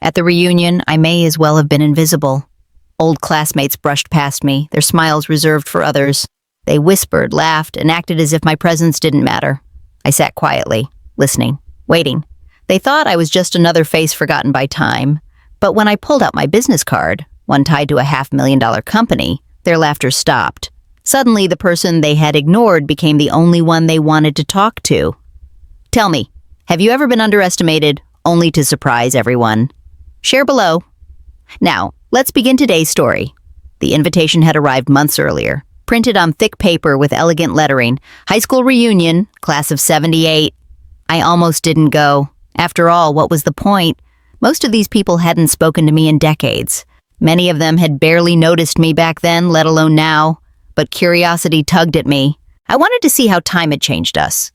At the reunion, I may as well have been invisible. Old classmates brushed past me, their smiles reserved for others. They whispered, laughed, and acted as if my presence didn't matter. I sat quietly, listening, waiting. They thought I was just another face forgotten by time. But when I pulled out my business card, one tied to a $500,000 company, their laughter stopped. Suddenly, the person they had ignored became the only one they wanted to talk to. Tell me, have you ever been underestimated only to surprise everyone? Share below. Now, let's begin today's story. The invitation had arrived months earlier, printed on thick paper with elegant lettering. High school reunion, class of '78. I almost didn't go. After all, what was the point? Most of these people hadn't spoken to me in decades. Many of them had barely noticed me back then, let alone now. But curiosity tugged at me. I wanted to see how time had changed us.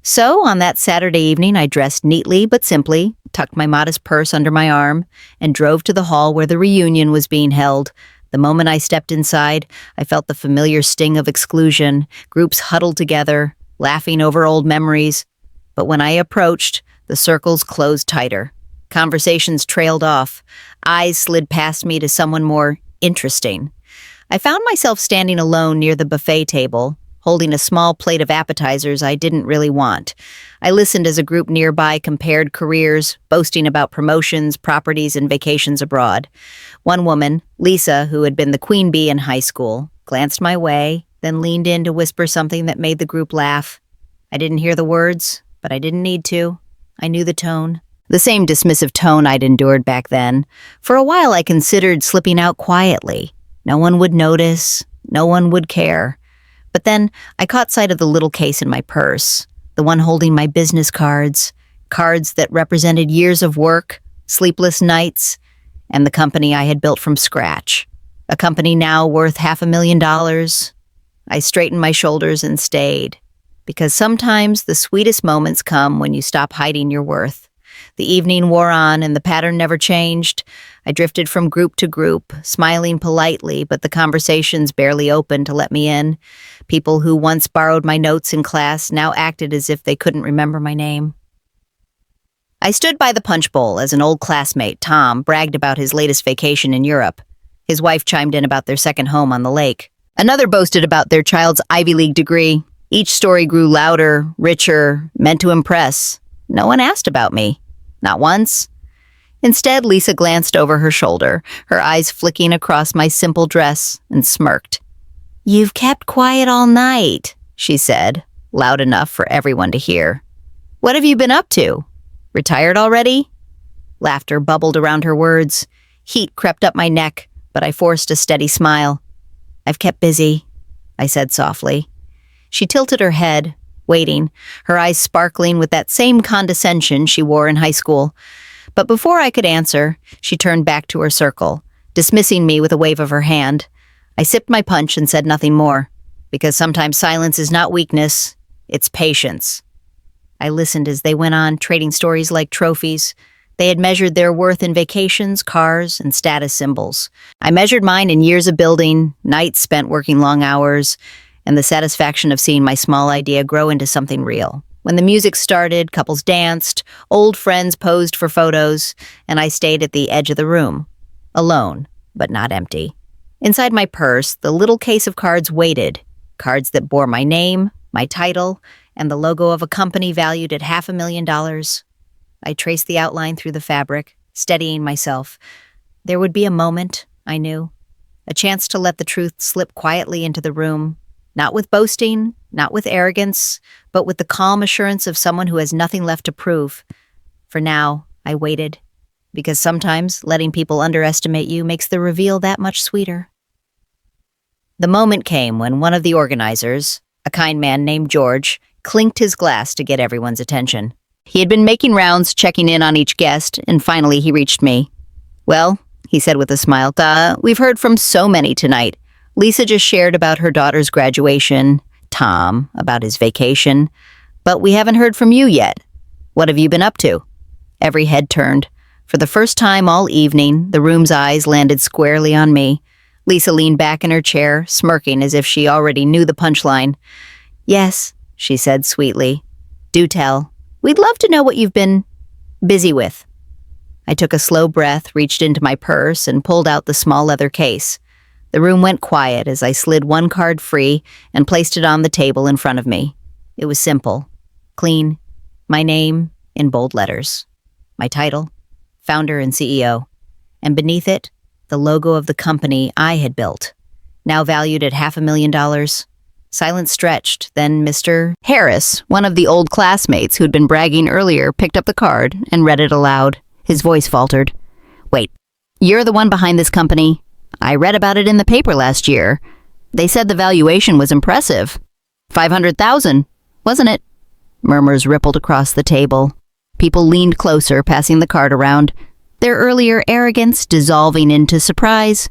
So, on that Saturday evening, I dressed neatly but simply, tucked my modest purse under my arm, and drove to the hall where the reunion was being held. The moment I stepped inside, I felt the familiar sting of exclusion, groups huddled together, laughing over old memories. But when I approached, the circles closed tighter. Conversations trailed off. Eyes slid past me to someone more interesting. I found myself standing alone near the buffet table, holding a small plate of appetizers I didn't really want. I listened as a group nearby compared careers, boasting about promotions, properties, and vacations abroad. One woman, Lisa, who had been the queen bee in high school, glanced my way, then leaned in to whisper something that made the group laugh. I didn't hear the words, but I didn't need to. I knew the tone. The same dismissive tone I'd endured back then. For a while I considered slipping out quietly. No one would notice. No one would care. But then I caught sight of the little case in my purse, the one holding my business cards, cards that represented years of work, sleepless nights, and the company I had built from scratch. A company now worth $500,000. I straightened my shoulders and stayed, because sometimes the sweetest moments come when you stop hiding your worth. The evening wore on and the pattern never changed. I drifted from group to group, smiling politely, but the conversations barely opened to let me in. People who once borrowed my notes in class now acted as if they couldn't remember my name. I stood by the punch bowl as an old classmate, Tom, bragged about his latest vacation in Europe. His wife chimed in about their second home on the lake. Another boasted about their child's Ivy League degree. Each story grew louder, richer, meant to impress. No one asked about me. Not once. Instead, Lisa glanced over her shoulder, her eyes flicking across my simple dress, and smirked. "You've kept quiet all night," she said, loud enough for everyone to hear. "What have you been up to? Retired already?" Laughter bubbled around her words. Heat crept up my neck, but I forced a steady smile. "I've kept busy," I said softly. She tilted her head, waiting, her eyes sparkling with that same condescension she wore in high school. But before I could answer, she turned back to her circle, dismissing me with a wave of her hand. I sipped my punch and said nothing more, because sometimes silence is not weakness, it's patience. I listened as they went on, trading stories like trophies. They had measured their worth in vacations, cars, and status symbols. I measured mine in years of building, nights spent working long hours, and the satisfaction of seeing my small idea grow into something real. When the music started, couples danced, old friends posed for photos, and I stayed at the edge of the room, alone, but not empty. Inside my purse, the little case of cards waited, cards that bore my name, my title, and the logo of a company valued at $500,000. I traced the outline through the fabric, steadying myself. There would be a moment, I knew, a chance to let the truth slip quietly into the room. Not with boasting, not with arrogance, but with the calm assurance of someone who has nothing left to prove. For now, I waited, because sometimes letting people underestimate you makes the reveal that much sweeter. The moment came when one of the organizers, a kind man named George, clinked his glass to get everyone's attention. He had been making rounds, checking in on each guest, and finally he reached me. "Well," he said with a smile, "we've heard from so many tonight. Lisa just shared about her daughter's graduation, Tom about his vacation, but we haven't heard from you yet. What have you been up to?" Every head turned. For the first time all evening, the room's eyes landed squarely on me. Lisa leaned back in her chair, smirking as if she already knew the punchline. "Yes," she said sweetly. "Do tell. We'd love to know what you've been busy with." I took a slow breath, reached into my purse, and pulled out the small leather case. The room went quiet as I slid one card free and placed it on the table in front of me. It was simple, clean, my name in bold letters, my title, founder and CEO, and beneath it, the logo of the company I had built, now valued at $500,000. Silence stretched, then Mr. Harris, one of the old classmates who'd been bragging earlier, picked up the card and read it aloud. His voice faltered. "Wait, you're the one behind this company? I read about it in the paper last year. They said the valuation was impressive. 500,000, wasn't it?" Murmurs rippled across the table. People leaned closer, passing the card around, their earlier arrogance dissolving into surprise.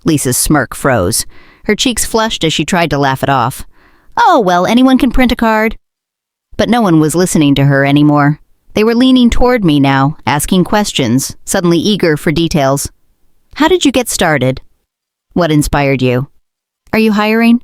Lisa's smirk froze. Her cheeks flushed as she tried to laugh it off. "Oh, well, anyone can print a card." But no one was listening to her anymore. They were leaning toward me now, asking questions, suddenly eager for details. "How did you get started? What inspired you? Are you hiring?"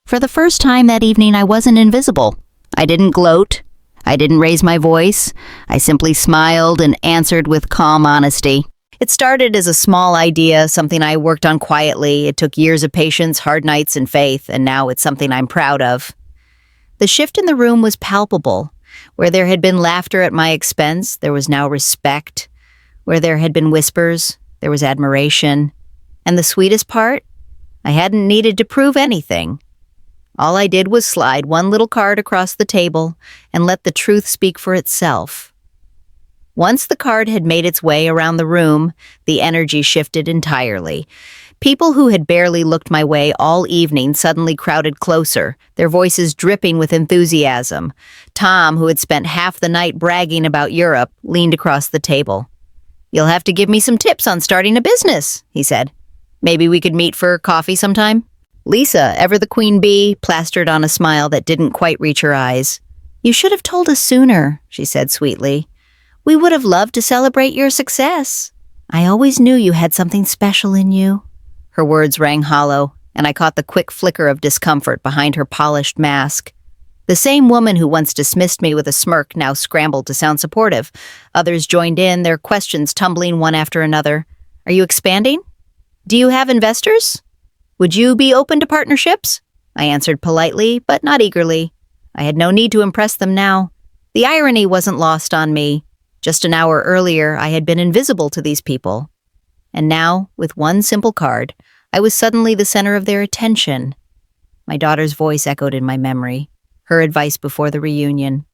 For the first time that evening, I wasn't invisible. I didn't gloat. I didn't raise my voice. I simply smiled and answered with calm honesty. It started as a small idea, something I worked on quietly. It took years of patience, hard nights, and faith, and now it's something I'm proud of. The shift in the room was palpable. Where there had been laughter at my expense, there was now respect. Where there had been whispers, there was admiration. And the sweetest part? I hadn't needed to prove anything. All I did was slide one little card across the table and let the truth speak for itself. Once the card had made its way around the room, the energy shifted entirely. People who had barely looked my way all evening suddenly crowded closer, their voices dripping with enthusiasm. Tom, who had spent half the night bragging about Europe, leaned across the table. "You'll have to give me some tips on starting a business," he said. "Maybe we could meet for coffee sometime?" Lisa, ever the queen bee, plastered on a smile that didn't quite reach her eyes. "You should have told us sooner," she said sweetly. "We would have loved to celebrate your success. I always knew you had something special in you." Her words rang hollow, and I caught the quick flicker of discomfort behind her polished mask. The same woman who once dismissed me with a smirk now scrambled to sound supportive. Others joined in, their questions tumbling one after another. "Are you expanding? Do you have investors? Would you be open to partnerships?" I answered politely, but not eagerly. I had no need to impress them now. The irony wasn't lost on me. Just an hour earlier, I had been invisible to these people. And now, with one simple card, I was suddenly the center of their attention. My daughter's voice echoed in my memory, her advice before the reunion.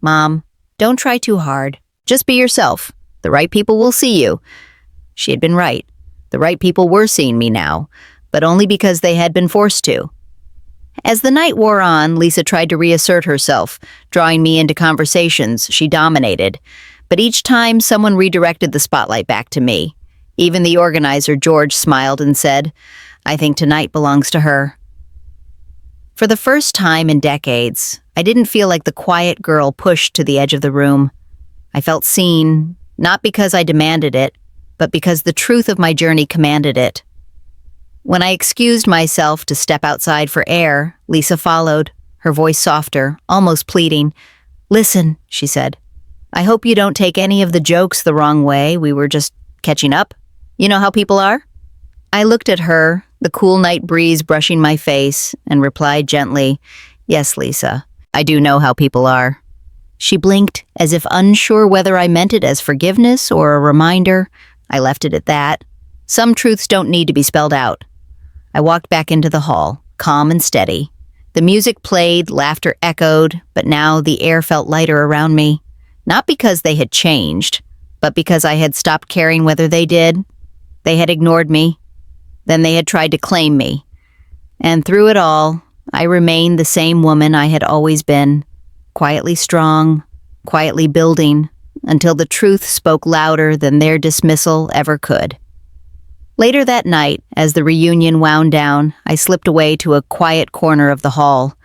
"Mom, don't try too hard. Just be yourself. The right people will see you." She had been right. The right people were seeing me now, but only because they had been forced to. As the night wore on, Lisa tried to reassert herself, drawing me into conversations she dominated. But each time, someone redirected the spotlight back to me. Even the organizer, George, smiled and said, "I think tonight belongs to her." For the first time in decades, I didn't feel like the quiet girl pushed to the edge of the room. I felt seen, not because I demanded it, but because the truth of my journey commanded it. When I excused myself to step outside for air, Lisa followed, her voice softer, almost pleading. "Listen," she said. "I hope you don't take any of the jokes the wrong way. We were just catching up. You know how people are?" I looked at her, the cool night breeze brushing my face, and replied gently, "Yes, Lisa, I do know how people are." She blinked, as if unsure whether I meant it as forgiveness or a reminder. I left it at that. Some truths don't need to be spelled out. I walked back into the hall, calm and steady. The music played, laughter echoed, but now the air felt lighter around me. Not because they had changed, but because I had stopped caring whether they did. They had ignored me. Then they had tried to claim me. And through it all, I remained the same woman I had always been, quietly strong, quietly building, until the truth spoke louder than their dismissal ever could. Later that night, as the reunion wound down, I slipped away to a quiet corner of the hall.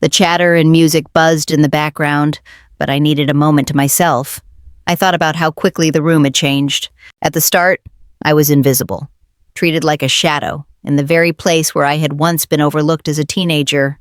The chatter and music buzzed in the background, but I needed a moment to myself. I thought about how quickly the room had changed. At the start, I was invisible, treated like a shadow, in the very place where I had once been overlooked as a teenager.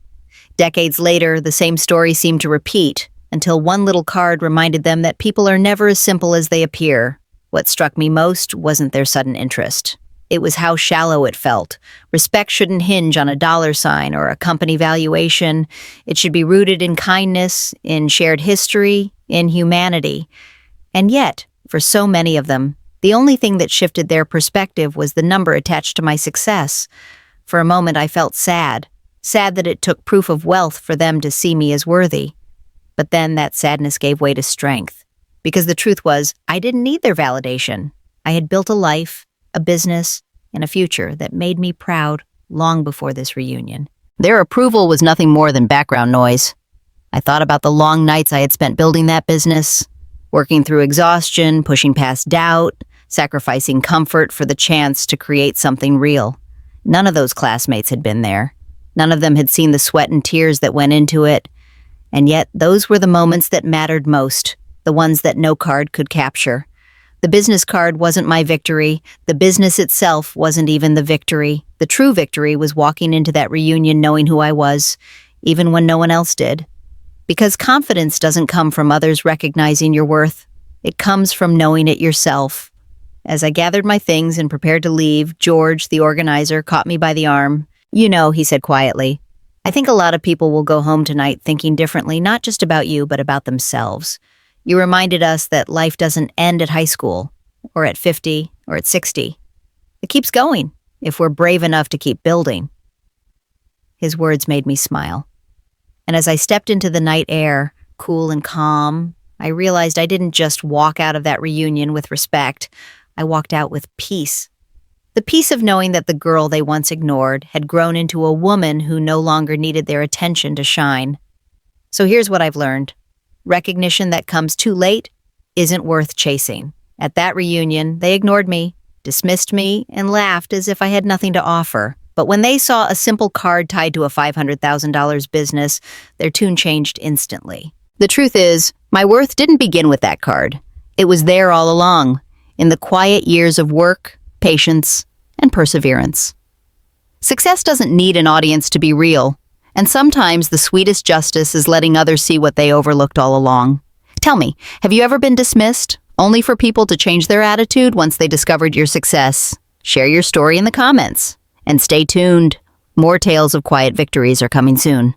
Decades later, the same story seemed to repeat, until one little card reminded them that people are never as simple as they appear. What struck me most wasn't their sudden interest. It was how shallow it felt. Respect shouldn't hinge on a dollar sign or a company valuation. It should be rooted in kindness, in shared history, in humanity. And yet, for so many of them, the only thing that shifted their perspective was the number attached to my success. For a moment, I felt sad that it took proof of wealth for them to see me as worthy. But then that sadness gave way to strength. Because the truth was, I didn't need their validation. I had built a life, a business, and a future that made me proud long before this reunion. Their approval was nothing more than background noise. I thought about the long nights I had spent building that business, working through exhaustion, pushing past doubt, sacrificing comfort for the chance to create something real. None of those classmates had been there. None of them had seen the sweat and tears that went into it. And yet, those were the moments that mattered most, the ones that no card could capture. The business card wasn't my victory. The business itself wasn't even the victory. The true victory was walking into that reunion knowing who I was, even when no one else did. Because confidence doesn't come from others recognizing your worth. It comes from knowing it yourself. As I gathered my things and prepared to leave, George, the organizer, caught me by the arm. "You know," he said quietly, "I think a lot of people will go home tonight thinking differently, not just about you, but about themselves. You reminded us that life doesn't end at high school, or at 50, or at 60. It keeps going, if we're brave enough to keep building." His words made me smile. And as I stepped into the night air, cool and calm, I realized I didn't just walk out of that reunion with respect. I walked out with peace. The peace of knowing that the girl they once ignored had grown into a woman who no longer needed their attention to shine. So here's what I've learned. Recognition that comes too late isn't worth chasing. At that reunion, they ignored me, dismissed me, and laughed as if I had nothing to offer. But when they saw a simple card tied to a $500,000 business, their tune changed instantly. The truth is, my worth didn't begin with that card. It was there all along, in the quiet years of work, patience, and perseverance. Success doesn't need an audience to be real, and sometimes the sweetest justice is letting others see what they overlooked all along. Tell me, have you ever been dismissed, only for people to change their attitude once they discovered your success? Share your story in the comments. And stay tuned. More tales of quiet victories are coming soon.